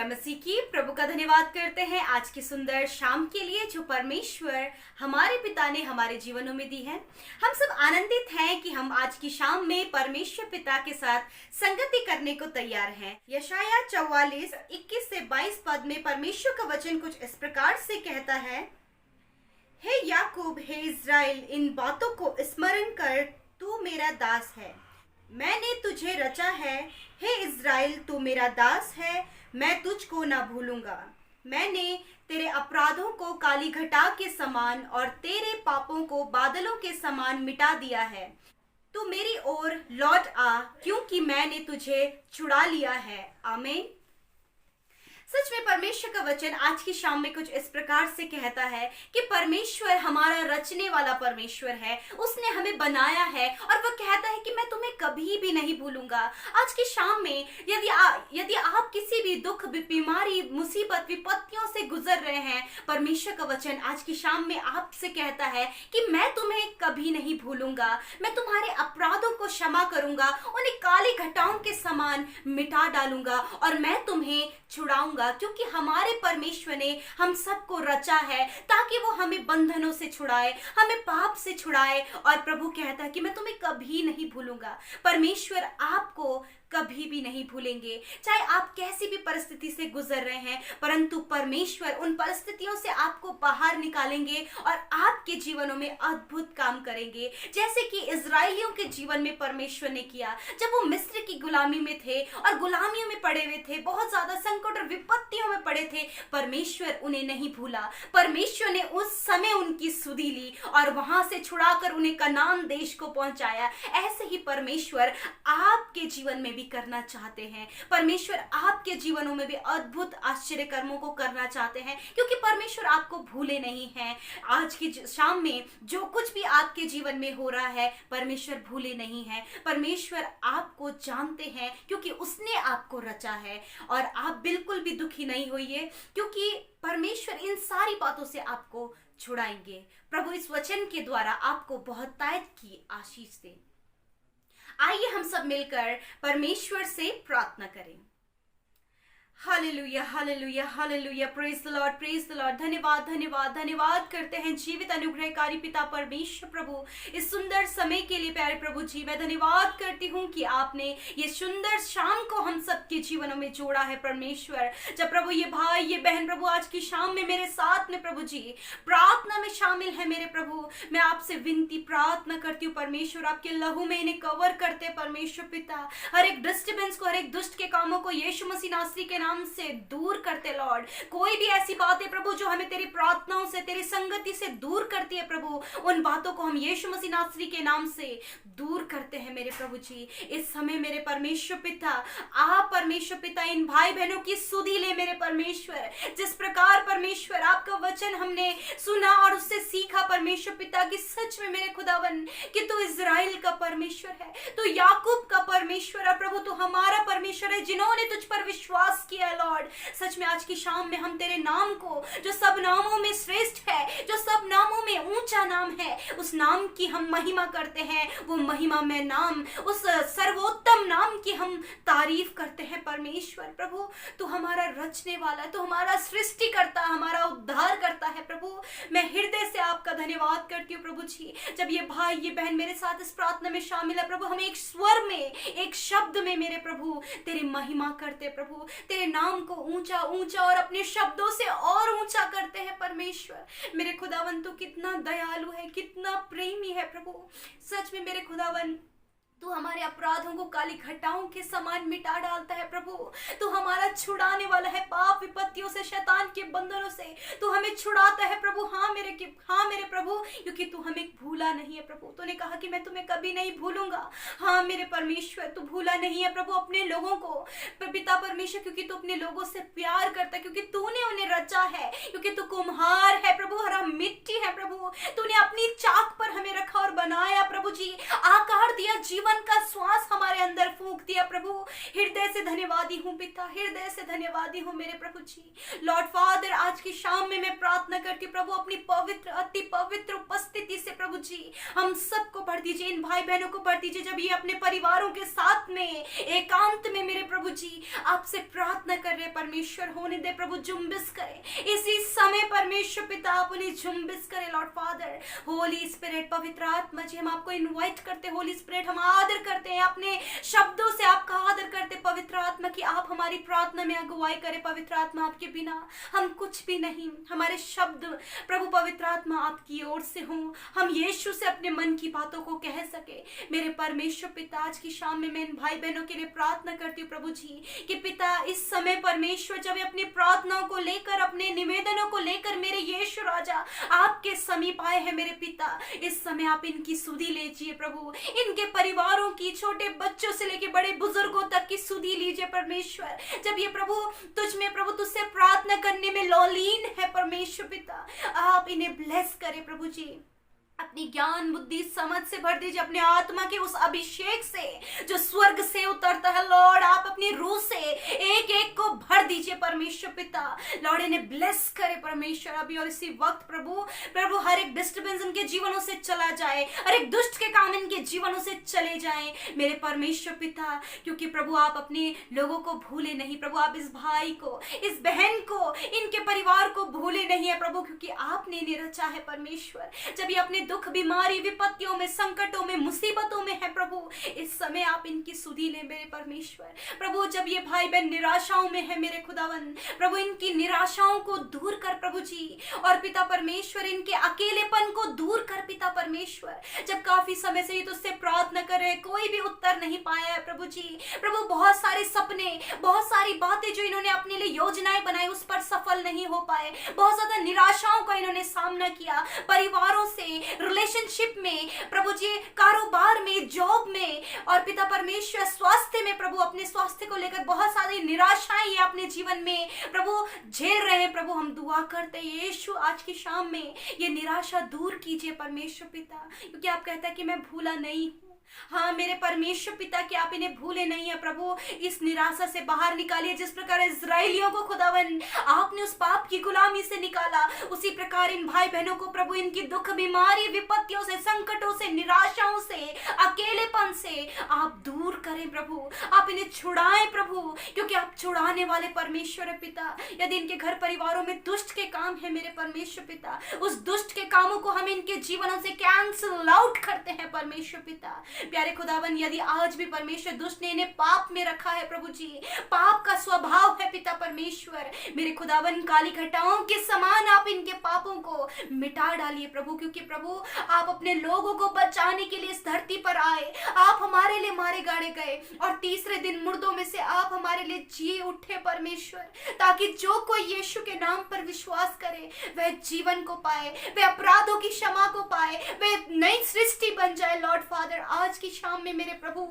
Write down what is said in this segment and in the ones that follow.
जय मसीह की। प्रभु का धन्यवाद करते हैं आज की सुंदर शाम के लिए जो परमेश्वर हमारे पिता ने हमारे जीवनों में दी है। हम सब आनंदित हैं कि हम आज की शाम में परमेश्वर पिता के साथ संगति करने को तैयार हैं। यशाया 44 21 से 22 पद में परमेश्वर का वचन कुछ इस प्रकार से कहता है, हे याकूब, हे इज़राइल, इन बातों को स्मरण कर, तू मेरा दास है, मैंने तुझे रचा है। हे इज़राइल, तू मेरा दास है, मैं तुझको ना भूलूंगा। मैंने तेरे अपराधों को काली घटा के समान और तेरे पापों को बादलों के समान मिटा दिया है। तू मेरी ओर लौट आ, क्योंकि मैंने तुझे छुड़ा लिया है। आमीन। सच में परमेश्वर का वचन आज की शाम में कुछ इस प्रकार से कहता है कि परमेश्वर हमारा रचने वाला परमेश्वर है, उसने हमें बनाया है और वो कहता है कि मैं तुम्हें कभी भी नहीं भूलूंगा। आज की शाम में यदि आप किसी भी दुख, बीमारी, मुसीबत, विपत्तियों से गुजर रहे हैं, परमेश्वर का वचन आज की शाम में आपसे कहता है कि मैं तुम्हें कभी नहीं भूलूंगा, मैं तुम्हारे अपराधों को क्षमा करूंगा, उन्हें काली घटाओं के समान मिटा डालूंगा और मैं तुम्हें छुड़ाऊंगा, क्योंकि हमारे परमेश्वर ने हम सबको रचा है ताकि वो हमें बंधनों से छुड़ाए, हमें पाप से छुड़ाए। और प्रभु कहता है कि मैं तुम्हें कभी नहीं भूलूंगा। परमेश्वर आपको कभी भी नहीं भूलेंगे, चाहे आप कैसी भी परिस्थिति से गुजर रहे हैं, परंतु परमेश्वर उन परिस्थितियों से आपको बाहर निकालेंगे और आपके जीवनों में अद्भुत काम करेंगे, जैसे कि इजरायलियों के जीवन में परमेश्वर ने किया। जब वो मिस्र की गुलामी में थे और गुलामियों में पड़े हुए थे, बहुत ज्यादा संकट और विपत्तियों में पड़े थे, परमेश्वर उन्हें नहीं भूला। परमेश्वर ने उस समय उनकी सुधि ली और वहां से छुड़ाकर उन्हें कनान देश को पहुंचाया। ऐसे ही परमेश्वर आपके जीवन में भी करना चाहते हैं। परमेश्वर आपके जीवनों में भी अद्भुत आश्चर्य कर्मों को करना चाहते हैं, क्योंकि परमेश्वर आपको भूले नहीं हैं। आज की शाम में जो कुछ भी आपके जीवन में हो रहा है, परमेश्वर भूले नहीं हैं। परमेश्वर आपको जानते हैं, क्योंकि उसने आपको रचा है। और आप बिल्कुल भी दुखी नहीं होइए, क्योंकि परमेश्वर इन सारी बातों से आपको छुड़ाएंगे। प्रभु इस वचन के द्वारा आपको बहुतायत की आशीष दे। आइए हम सब मिलकर परमेश्वर से प्रार्थना करें। Hallelujah, hallelujah, hallelujah, praise the Lord, praise the Lord. धन्यवाद, धन्यवाद, धन्यवाद करते हैं जीवित अनुग्रहकारी पिता परमेश्वर प्रभु, इस सुंदर समय के लिए। प्यारे प्रभु जी, मैं धन्यवाद करती हूँ कि आपने ये सुंदर शाम को हम सबके जीवनों में जोड़ा है परमेश्वर। जब प्रभु ये भाई, ये बहन प्रभु आज की शाम में मेरे साथ में प्रभु जी प्रार्थना में शामिल है, मेरे प्रभु मैं आपसे विनती प्रार्थना करती हूँ परमेश्वर, आपके लहू में इन्हें कवर करते परमेश्वर पिता। हर एक डिस्टर्बेंस को, हर एक दुष्ट के कामों को यीशु मसीह नासरी के नाम से दूर करते लॉर्ड। कोई भी ऐसी बात है प्रभु जो हमें तेरी प्रार्थनाओं से, तेरी संगति से दूर करती है प्रभु, उन बातों को हम यीशु मसीह नासरी के नाम से दूर करते हैं मेरे प्रभु जी। इस समय मेरे परमेश्वर पिता, आप परमेश्वर पिता इन भाई बहनों की सुधि ले मेरे परमेश्वर। जिस प्रकार परमेश्वर आपका वचन हमने सुना और उससे सीखा परमेश्वर पिता की सच में मेरे खुदावन कि तू इज़राइल का परमेश्वर है, तू याकूब का परमेश्वर है प्रभु, तू हमारा परमेश्वर है जिन्होंने तुझ पर विश्वास किया लॉर्ड। सच में आज की शाम में हम तेरे नाम को, जो सब नामों में श्रेष्ठ है, जो सब नामों में ऊंचा नाम है, उस नाम की हम महिमा करते हैं। वो महिमा में नाम, उस सर्वोत्तम नाम की हम तारीफ करते हैं परमेश्वर। प्रभु तू हमारा रचने वाला, तू हमारा सृष्टि करता, हमारा उद्धार करता है प्रभु। मैं हृदय से आपका धन्यवाद करती हूँ प्रभु जी। जब ये भाई, ये बहन मेरे साथ इस प्रार्थना में शामिल है प्रभु, हम एक स्वर में, एक शब्द में मेरे प्रभु तेरी महिमा करते प्रभु, तेरे नाम को ऊंचा ऊंचा और अपने शब्दों से और ऊंचा करते हैं परमेश्वर। मेरे खुदावन तू कितना दयालु है, कितना प्रेमी है प्रभु। सच में मेरे खुदावन तू हमारे अपराधों को काली घटाओं के समान मिटा डालता है प्रभु। तू हमारा छुड़ाने वाला है पाप विपत्तियों से, शैतान के बंधनों से तू हमें छुड़ाता है प्रभु। हाँ मेरे प्रभु, क्योंकि तू हमें भूला नहीं है प्रभु। तूने कहा कि मैं तुम्हें कभी नहीं भूलूंगा। हाँ मेरे परमेश्वर, तू भूला नहीं है प्रभु अपने लोगों को पिता परमेश्वर, क्योंकि तू अपने लोगों से प्यार करता है, क्योंकि तूने उन्हें रचा है, क्योंकि तू कुम्हार है प्रभु, हरा मिट्टी है प्रभु। तूने अपनी चाक पर हमें रखा और बनाया प्रभु, जी आकार दिया, जीवन का श्वास हमारे अंदर फूंक दिया प्रभु। हृदय से धन्यवादी हूँ पिता, हृदय से धन्यवादी हूँ मेरे प्रभु जी। लॉर्ड फादर, आज की शाम में मैं प्रार्थना करती हूँ प्रभु, अपनी पवित्र अति पवित्र उपस्थिति से प्रभु जी हम सबको भर दीजिए, इन भाई बहनों को भर दीजिए। जब ये अपने परिवारों के साथ में एकांत में मेरे प्रभु जी आपसे प्रार्थना कर रहे परमेश्वर, होने दे प्रभु, जुम्बिस करें इसी समय परमेश्वर पिता, आप उन्हें जुम्बिस करें लॉर्ड फादर। होली स्पिरिट, पवित्र आत्मा जी, हम आपको इनवाइट करते, होली स्पिरिट हम आदर करते हैं, अपने शब्दों से आपका आदर करते पवित्र आत्मा की आप हमारी प्रार्थना में अगुवाई करें। पवित्र आत्मा, आपके बिना हम कुछ भी नहीं, हमारे शब्द प्रभु पवित्र आत्मा आपकी ओर से हों, हम यीशु से अपने मन की बातों को कह सके मेरे परमेश्वर पिता। आज की शाम में मैं इन भाई बहनों के लिए प्रार्थना करती हूँ प्रभु जी कि पिता इस समय परमेश्वर जब अपनी प्रार्थनाओं को लेकर, अपने निवेदनों को लेकर मेरे यीशु राजा आपके समीप आए हैं मेरे पिता, इस समय आप इनकी सुधि लीजिए प्रभु, इनके परिवारों की, छोटे बच्चों से लेकर बड़े बुजुर्गों तक की सुधि लीजिए परमेश्वर। जब ये प्रभु तुझ में प्रभु तुझसे प्रार्थना करने में लौलीन है परमेश्वर पिता, आप इन्हें ब्लेस करें प्रभु जी, अपनी ज्ञान बुद्धि समझ से भर दीजिए, अपने आत्मा के उस अभिषेक से जो स्वर्ग से उतरता है लॉर्ड, आप अपनी रूह से एक एक को भर दीजिए परमेश्वर पिता। लॉर्ड इन्हें ब्लेस करे परमेश्वर अभी और इसी वक्त प्रभु हर एक डिस्टर्बेंस इनके जीवनों से चला जाए, हर एक दुष्ट के काम इनके जीवनों से चले जाए मेरे परमेश्वर पिता, क्योंकि प्रभु आप अपने लोगों को भूले नहीं प्रभु, आप इस भाई को, इस बहन को, इनके परिवार को भूले नहीं है प्रभु, क्योंकि आपने इन्हें रचा है परमेश्वर। जब ये अपने दुख, बीमारी, विपत्तियों में, संकटों में, मुसीबतों में है प्रभु, इस समय आप इनकी सुधि लें मेरे परमेश्वर। प्रभु जब ये भाई बहन निराशाओं में है मेरे खुदावन, प्रभु इनकी निराशाओं को दूर कर प्रभु जी, और पिता परमेश्वर इनके अकेलेपन को दूर कर पिता परमेश्वर। जब काफी समय से ये तुझसे प्रार्थना कर रहे, कोई भी उत्तर नहीं पाया है प्रभु जी, प्रभु बहुत सारे सपने, बहुत सारी बातें जो इन्होंने अपने लिए योजनाएं बनाई उस पर सफल नहीं हो पाए, बहुत ज्यादा निराशाओं का इन्होंने सामना किया, परिवारों से, रिलेशनशिप में प्रभु जी, कारोबार में, जॉब में, और पिता परमेश्वर स्वास्थ्य में प्रभु, अपने स्वास्थ्य को लेकर बहुत सारी निराशाएं ये अपने जीवन में प्रभु झेल रहे हैं प्रभु। हम दुआ करते हैं यीशु आज की शाम में ये निराशा दूर कीजिए परमेश्वर पिता, क्योंकि आप कहता है कि मैं भूला नहीं हूं। हाँ मेरे परमेश्वर पिता कि आप इन्हें भूले नहीं है प्रभु, इस निराशा से बाहर निकालिए। जिस प्रकार इजराइलियों को खुदावन आपने उस पाप की गुलामी से निकाला, उसी प्रकार इन भाई बहनों को प्रभु इनकी दुख, बीमारी, विपत्तियों से, संकटों से, निराशाओं से, अकेलेपन से आप दूर करें प्रभु, आप इन्हें छुड़ाएं प्रभु, क्योंकि आप छुड़ाने वाले परमेश्वर है पिता। यदि इनके घर परिवारों में दुष्ट के काम है मेरे परमेश्वर पिता, उस दुष्ट के कामों को हम इनके जीवनों से कैंसल आउट करते हैं परमेश्वर पिता। प्यारे खुदावन यदि आज भी परमेश्वर दुष्ट ने इन्हें पाप में रखा है प्रभु जी, पाप का स्वभाव है पिता परमेश्वर, मेरे खुदावन काली घटाओं के समान आप इनके पापों को मिटा डालिए प्रभु, क्योंकि प्रभु आप अपने लोगों को बचाने के लिए इस धरती पर आए, आप हमारे लिए मारे गाड़े गए और तीसरे दिन मुर्दों में से आप हमारे लिए जी उठे परमेश्वर, ताकि जो कोई यीशु के नाम पर विश्वास करे वह जीवन को पाए, वह अपराधों की क्षमा को पाए, वह नई सृष्टि बन जाए। लॉर्ड फादर आज की शाम में मेरे प्रभु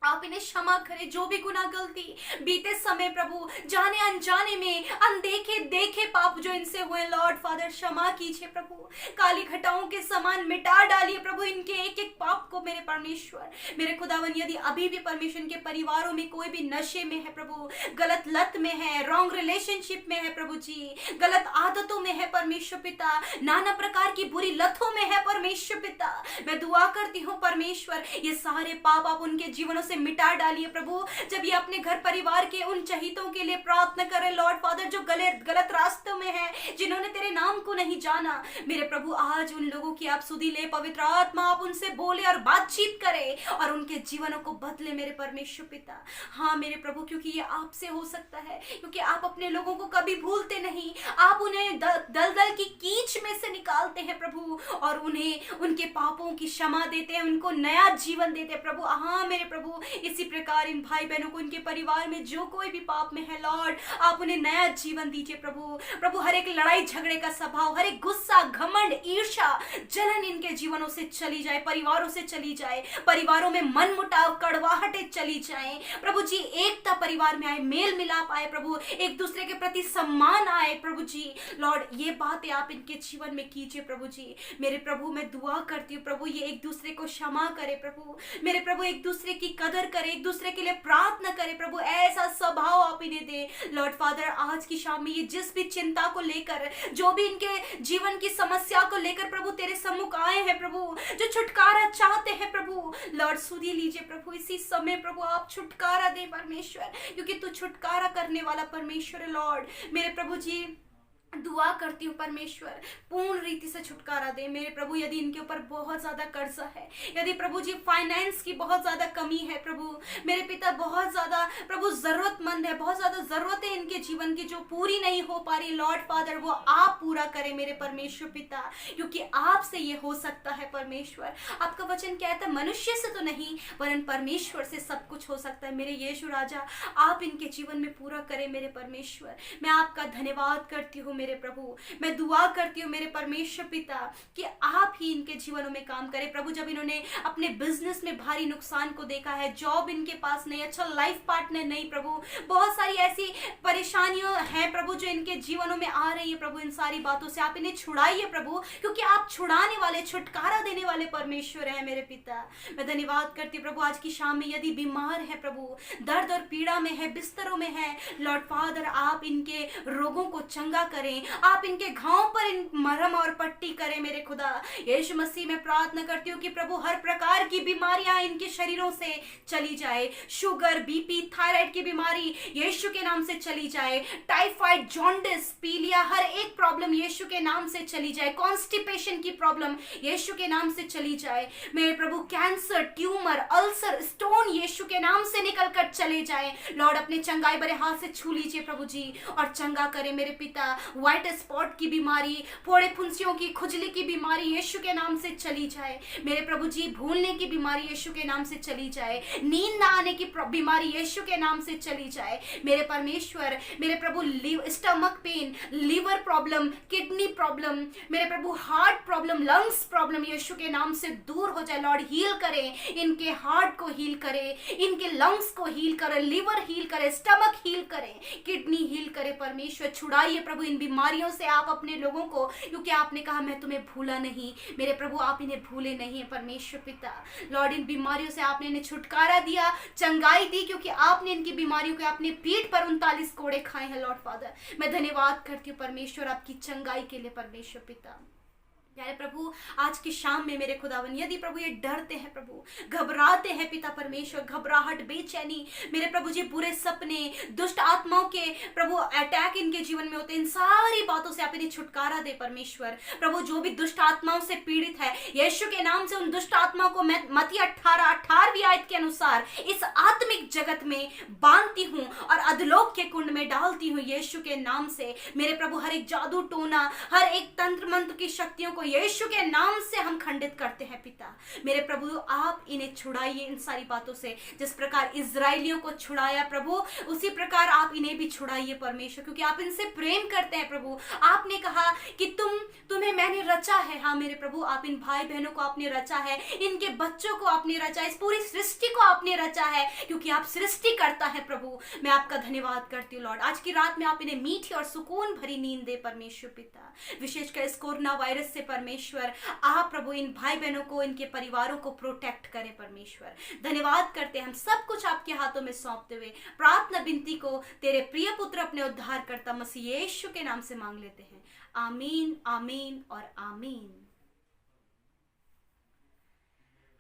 आप इन्हें क्षमा करें, जो भी गुनाह गलती बीते समय प्रभु जाने अनजाने में, अनदेखे देखे पाप जो इनसे हुए लॉर्ड फादर क्षमा कीजिए प्रभु, काली घटाओं के समान मिटा डालिए प्रभु इनके एक एक पाप को मेरे परमेश्वर। मेरे खुदावन यदि अभी भी परमेश्वर के परिवारों में कोई भी नशे में है प्रभु, गलत लत में है, रॉन्ग रिलेशनशिप में है प्रभु जी, गलत आदतों में है परमेश्वर पिता, नाना प्रकार की बुरी लतों में है परमेश्वर पिता, मैं दुआ करती हूँ परमेश्वर ये सारे पाप आप उनके जीवनों से मिटा डालिए प्रभु। जब ये अपने घर परिवार के उन चहितों के लिए प्रार्थना करे लॉर्ड फादर जो गलत रास्तों में है, जिन्होंने तेरे नाम को नहीं जाना, मेरे प्रभु आज उन लोगों की आप सुधि ले, पवित्र आत्मा आप उनसे बोले और बातचीत करे और उनके जीवनों को बदले मेरे परमेश्वर पिता। हाँ मेरे प्रभु, क्योंकि ये आपसे हो सकता है, क्योंकि आप अपने लोगों को कभी भूलते नहीं, आप उन्हें दलदल की कीच में से निकालते हैं प्रभु और उन्हें उनके पापों की क्षमा देते हैं, उनको नया जीवन देते हैं प्रभु। हाँ मेरे प्रभु, इसी प्रकार इन भाई बहनों को, इनके परिवार में जो कोई भी पाप में है लॉर्ड, आप उन्हें नया जीवन दीजिए प्रभु। प्रभु हर एक लड़ाई झगड़े का स्वभाव, हर एक गुस्सा, घमंड, ईर्ष्या, जलन इनके जीवनों से चली जाए, परिवारों से चली जाए, परिवारों में मन मुटाव, कड़वाहटें चली जाए प्रभु जी, एकता परिवार में आए, मेल मिलाप आए प्रभु, एक दूसरे के प्रति सम्मान आए प्रभु जी। लॉर्ड ये बातें आप इनके जीवन में कीजिए प्रभु जी। मेरे प्रभु मैं दुआ करती हूँ प्रभु, ये एक दूसरे को क्षमा करे प्रभु, मेरे प्रभु एक दूसरे की कदर करे, एक दूसरे के लिए प्रार्थना करे प्रभु, ऐसा स्वभाव आप इन्हें दे लॉर्ड फादर। आज की शाम में ये जिस भी चिंता को लेकर, जो भी इनके जीवन की समस्या को लेकर प्रभु तेरे सम्मुख आए हैं प्रभु, जो छुटकारा चाहते हैं प्रभु, लॉर्ड सुधी लीजिए प्रभु। इसी समय प्रभु आप छुटकारा दे परमेश्वर, क्योंकि तू छुटकारा करने वाला परमेश्वर है लॉर्ड। मेरे प्रभु जी दुआ करती हूँ परमेश्वर पूर्ण रीति से छुटकारा दे मेरे प्रभु। यदि इनके ऊपर बहुत ज्यादा कर्जा है, यदि प्रभु जी फाइनेंस की बहुत ज्यादा कमी है प्रभु, मेरे पिता बहुत ज्यादा प्रभु जरूरतमंद है, बहुत ज्यादा जरूरत है इनके जीवन की जो पूरी नहीं हो पा रही लॉर्ड फादर, वो आप पूरा करें मेरे परमेश्वर पिता, क्योंकि आपसे ये हो सकता है परमेश्वर। आपका वचन कहता है मनुष्य से तो नहीं वरन परमेश्वर से सब कुछ हो सकता है। मेरे यीशु राजा आप इनके जीवन में पूरा करें मेरे परमेश्वर। मैं आपका धन्यवाद करती हूँ मेरे प्रभु, मैं दुआ करती हूँ मेरे परमेश्वर पिता कि आप ही इनके जीवनों में काम करें प्रभु। जब इन्होंने अपने बिजनेस में भारी नुकसान को देखा है, जॉब इनके पास नहीं, अच्छा लाइफ पार्टनर नहीं प्रभु, बहुत सारी ऐसी परेशानियां हैं प्रभु जो इनके जीवनों में आ रही है प्रभु, इन सारी बातों से आप इन्हें छुड़ाइए प्रभु, क्योंकि आप छुड़ाने वाले, छुटकारा देने वाले परमेश्वर हैं मेरे पिता। मैं धन्यवाद करती हूँ प्रभु आज की शाम में यदि बीमार है प्रभु, दर्द और पीड़ा में है, बिस्तरों में है लॉर्ड फादर, आप इनके रोगों को चंगा करें, आप इनके घावों पर इन मरहम और पट्टी करें मेरे खुदा। यीशु मसीह में प्रार्थना करती हूँ कि प्रभु हर प्रकार की बीमारियां इनके शरीरों से चली जाए, शुगर, बीपी, थायराइड की बीमारी यीशु के नाम से चली जाए, टाइफाइड, जॉन्डिस, पीलिया, हर एक प्रॉब्लम यीशु के नाम से चली जाए, कॉन्स्टिपेशन की प्रॉब्लम यीशु के नाम से चली जाए मेरे प्रभु, कैंसर, ट्यूमर, अल्सर, स्टोन यीशु के नाम से निकल कर चले जाए लॉर्ड। अपने चंगाई भरे हाथ से छू लीजिए प्रभु जी और चंगा करें मेरे पिता। व्हाइट स्पॉट की बीमारी, फोड़े फुंसियों की, खुजली की बीमारी यीशु के नाम से चली जाए मेरे प्रभु जी, भूलने की बीमारी यीशु के नाम से चली जाए, नींद ना आने की बीमारी यीशु के नाम से चली जाए मेरे परमेश्वर। मेरे प्रभु stomach pain, liver problem, kidney problem, मेरे प्रभु heart problem, lungs problem Yeshu के नाम से दूर हो जाए लॉर्ड। हील करें, इनके हार्ट को हील करें, इनके लंग्स को हील करें, लिवर हील करें, स्टमक हील करें, किडनी हील करें परमेश्वर। छुड़ाइए प्रभु इन बीमारियों से आप अपने लोगों को, क्योंकि आपने कहा मैं तुम्हें भूला नहीं मेरे प्रभु, आप इन्हें भूले नहीं है परमेश्वर पिता। लॉर्ड इन बीमारियों से आपने इन्हें छुटकारा दिया, चंगाई दी, क्योंकि आपने इनकी बीमारियों के अपने पीठ पर 39 कोड़े खाए हैं लॉर्ड फादर। मैं धन्यवाद करती हूँ परमेश्वर आपकी चंगाई के लिए परमेश्वर पिता। प्यारे प्रभु आज की शाम में मेरे खुदावन यदि प्रभु ये डरते हैं प्रभु, घबराते हैं पिता परमेश्वर, घबराहट, बेचैनी मेरे प्रभु जी, बुरे सपने, दुष्ट आत्माओं के प्रभु अटैक इनके जीवन में होते हैं, इन सारी बातों से आप इन्हें छुटकारा दे परमेश्वर। प्रभु जो भी दुष्ट आत्माओं से पीड़ित है यीशु के नाम से उन दुष्ट आत्माओं को मैं मत्ती 18:18वीं आयत के अनुसार इस आत्मिक जगत में बांधती हूँ और अधलोक के कुंड में डालती हूँ यीशु के नाम से मेरे प्रभु। हर एक जादू टोना, हर एक तंत्र मंत्र की शक्तियों को यीशु के नाम से हम खंडित करते हैं पिता मेरे प्रभु। आप इन्हें छुड़ाइए इन सारी बातों से, जिस प्रकार इजराइलियों को छुड़ाया प्रभु उसी प्रकार आप इन्हें भी छुड़ाइए परमेश्वर, क्योंकि आप इनसे प्रेम करते हैं प्रभु। आपने कहा कि तुम्हें मैंने रचा है। हाँ मेरे प्रभु, आप इन भाई बहनों को आपने रचा है, इनके बच्चों को आपने रचा है, इस पूरी सृष्टि को आपने रचा है, क्योंकि आप सृष्टि करता है प्रभु। मैं आपका धन्यवाद करती हूँ लॉर्ड। आज की रात में आप इन्हें मीठी और सुकून भरी नींद दे परमेश्वर पिता। विशेषकर इस कोरोना वायरस से परमेश्वर आप प्रभु इन भाई बहनों को, इनके परिवारों को प्रोटेक्ट करें परमेश्वर। धन्यवाद करते हैं, हम सब कुछ आपके हाथों में सौंपते हुए प्रार्थना विनती को तेरे प्रिय पुत्र अपने उद्धारकर्ता मसीह यीशु के नाम से मांग लेते हैं। आमीन, आमीन और आमीन।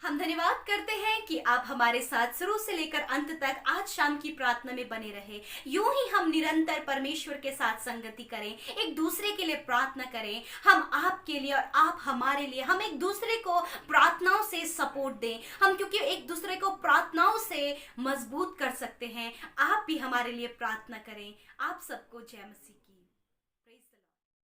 हम धन्यवाद करते हैं कि आप हमारे साथ शुरू से लेकर अंत तक आज शाम की प्रार्थना में बने रहे। यूं ही हम निरंतर परमेश्वर के साथ संगति करें, एक दूसरे के लिए प्रार्थना करें, हम आपके लिए और आप हमारे लिए, हम एक दूसरे को प्रार्थनाओं से सपोर्ट दें, हम क्योंकि एक दूसरे को प्रार्थनाओं से मजबूत कर सकते हैं। आप भी हमारे लिए प्रार्थना करें। आप सबको जय मसीह की।